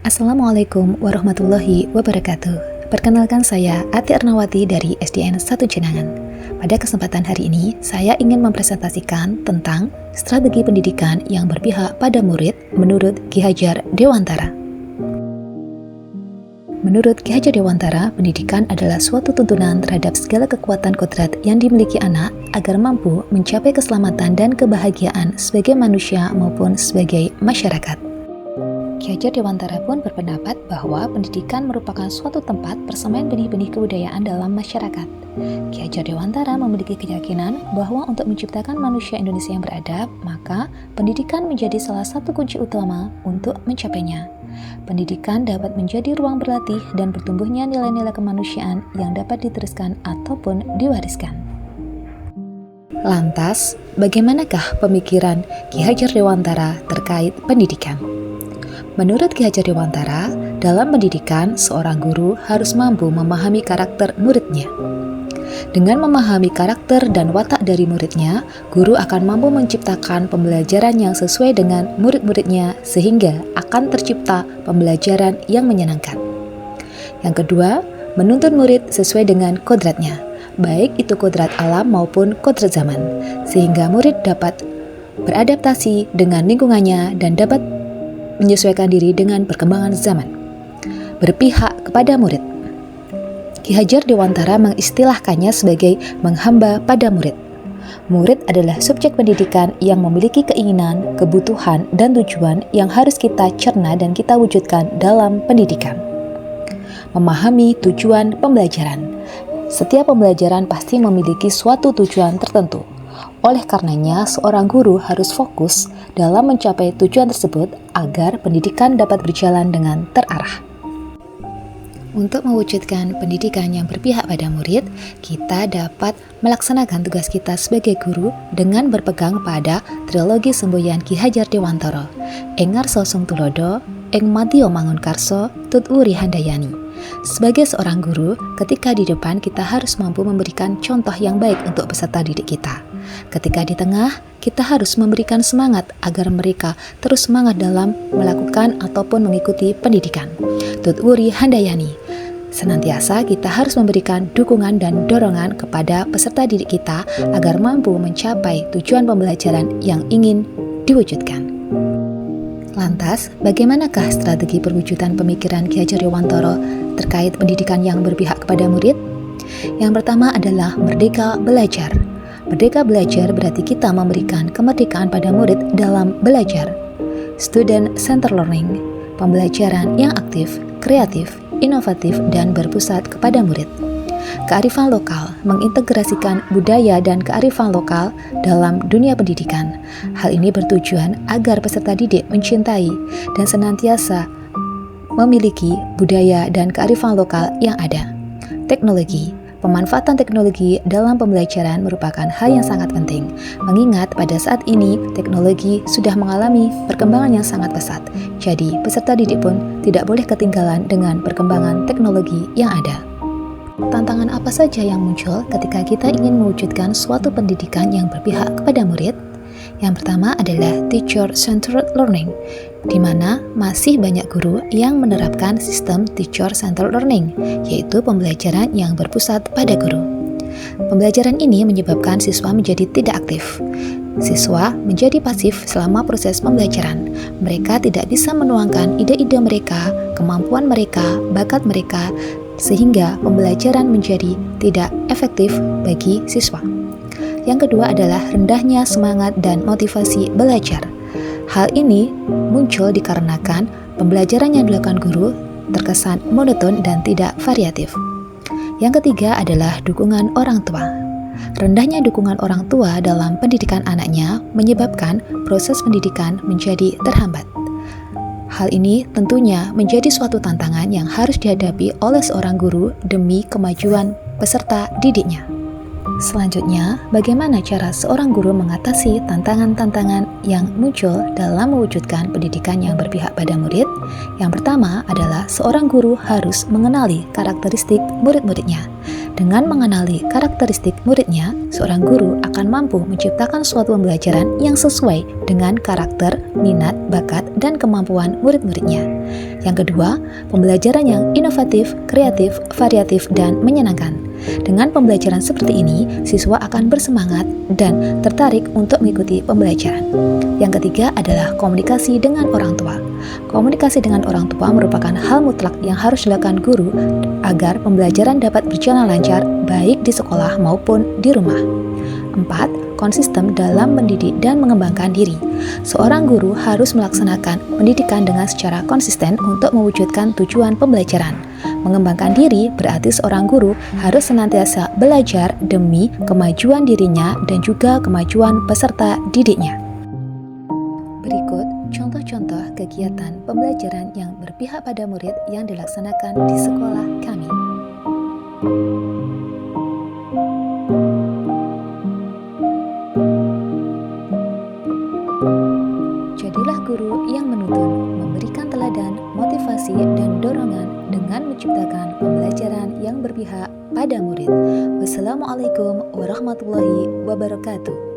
Assalamualaikum warahmatullahi wabarakatuh. Perkenalkan saya Ati Ernawati dari SDN 1 Jenangan. Pada kesempatan hari ini, saya ingin mempresentasikan tentang strategi pendidikan yang berpihak pada murid menurut Ki Hajar Dewantara. Menurut Ki Hajar Dewantara, pendidikan adalah suatu tuntunan terhadap segala kekuatan kodrat yang dimiliki anak agar mampu mencapai keselamatan dan kebahagiaan sebagai manusia maupun sebagai masyarakat. Ki Hajar Dewantara pun berpendapat bahwa pendidikan merupakan suatu tempat persemaian benih-benih kebudayaan dalam masyarakat. Ki Hajar Dewantara memiliki keyakinan bahwa untuk menciptakan manusia Indonesia yang beradab, maka pendidikan menjadi salah satu kunci utama untuk mencapainya. Pendidikan dapat menjadi ruang berlatih dan bertumbuhnya nilai-nilai kemanusiaan yang dapat diteruskan ataupun diwariskan. Lantas, bagaimanakah pemikiran Ki Hajar Dewantara terkait pendidikan? Menurut Ki Hajar Dewantara, dalam pendidikan, seorang guru harus mampu memahami karakter muridnya. Dengan memahami karakter dan watak dari muridnya, guru akan mampu menciptakan pembelajaran yang sesuai dengan murid-muridnya sehingga akan tercipta pembelajaran yang menyenangkan. Yang kedua, menuntun murid sesuai dengan kodratnya, baik itu kodrat alam maupun kodrat zaman, sehingga murid dapat beradaptasi dengan lingkungannya dan dapat menyesuaikan diri dengan perkembangan zaman. Berpihak kepada murid. Ki Hajar Dewantara mengistilahkannya sebagai menghamba pada murid. Murid adalah subjek pendidikan yang memiliki keinginan, kebutuhan, dan tujuan yang harus kita cerna dan kita wujudkan dalam pendidikan. Memahami tujuan pembelajaran. Setiap pembelajaran pasti memiliki suatu tujuan tertentu. Oleh karenanya, seorang guru harus fokus dalam mencapai tujuan tersebut agar pendidikan dapat berjalan dengan terarah. Untuk mewujudkan pendidikan yang berpihak pada murid, kita dapat melaksanakan tugas kita sebagai guru dengan berpegang pada trilogi semboyan Ki Hajar Dewantara, Engar Sosung Tulodo, Eng Madya Mangunkarso, Tut Wuri Handayani. Sebagai seorang guru, ketika di depan kita harus mampu memberikan contoh yang baik untuk peserta didik kita. Ketika di tengah, kita harus memberikan semangat agar mereka terus semangat dalam melakukan ataupun mengikuti pendidikan. Tut Wuri Handayani. Senantiasa kita harus memberikan dukungan dan dorongan kepada peserta didik kita agar mampu mencapai tujuan pembelajaran yang ingin diwujudkan. Lantas, bagaimanakah strategi perwujudan pemikiran Ki Hajar Dewantara terkait pendidikan yang berpihak kepada murid? Yang pertama adalah merdeka belajar. Merdeka belajar berarti kita memberikan kemerdekaan pada murid dalam belajar. Student Center Learning, pembelajaran yang aktif, kreatif, inovatif, dan berpusat kepada murid. Kearifan lokal, mengintegrasikan budaya dan kearifan lokal dalam dunia pendidikan. Hal ini bertujuan agar peserta didik mencintai dan senantiasa memiliki budaya dan kearifan lokal yang ada. Teknologi, pemanfaatan teknologi dalam pembelajaran merupakan hal yang sangat penting, mengingat pada saat ini teknologi sudah mengalami perkembangan yang sangat pesat. Jadi, peserta didik pun tidak boleh ketinggalan dengan perkembangan teknologi yang ada. Tantangan apa saja yang muncul ketika kita ingin mewujudkan suatu pendidikan yang berpihak kepada murid? Yang pertama adalah teacher-centered learning, di mana masih banyak guru yang menerapkan sistem teacher-centered learning, yaitu pembelajaran yang berpusat pada guru. Pembelajaran ini menyebabkan siswa menjadi tidak aktif. Siswa menjadi pasif selama proses pembelajaran. Mereka tidak bisa menuangkan ide-ide mereka, kemampuan mereka, bakat mereka, sehingga pembelajaran menjadi tidak efektif bagi siswa. Yang kedua adalah rendahnya semangat dan motivasi belajar. Hal ini muncul dikarenakan pembelajaran yang dilakukan guru terkesan monoton dan tidak variatif. Yang ketiga adalah dukungan orang tua. Rendahnya dukungan orang tua dalam pendidikan anaknya menyebabkan proses pendidikan menjadi terhambat. Hal ini tentunya menjadi suatu tantangan yang harus dihadapi oleh seorang guru demi kemajuan peserta didiknya. Selanjutnya, bagaimana cara seorang guru mengatasi tantangan-tantangan yang muncul dalam mewujudkan pendidikan yang berpihak pada murid? Yang pertama adalah seorang guru harus mengenali karakteristik murid-muridnya. Dengan mengenali karakteristik muridnya, seorang guru akan mampu menciptakan suatu pembelajaran yang sesuai dengan karakter, minat, bakat, dan kemampuan murid-muridnya. Yang kedua, pembelajaran yang inovatif, kreatif, variatif, dan menyenangkan. Dengan pembelajaran seperti ini, siswa akan bersemangat dan tertarik untuk mengikuti pembelajaran. Yang ketiga adalah komunikasi dengan orang tua. Komunikasi dengan orang tua merupakan hal mutlak yang harus dilakukan guru agar pembelajaran dapat berjalan lancar baik di sekolah maupun di rumah. 4. Konsisten dalam mendidik dan mengembangkan diri. Seorang guru harus melaksanakan pendidikan dengan secara konsisten untuk mewujudkan tujuan pembelajaran. Mengembangkan diri berarti seorang guru harus senantiasa belajar demi kemajuan dirinya dan juga kemajuan peserta didiknya. Berikut contoh-contoh kegiatan pembelajaran yang berpihak pada murid yang dilaksanakan di sekolah kami. Jadilah guru yang menuntun, memberikan teladan, motivasi, dan dorongan dengan menciptakan pembelajaran yang berpihak pada murid. Wassalamualaikum warahmatullahi wabarakatuh.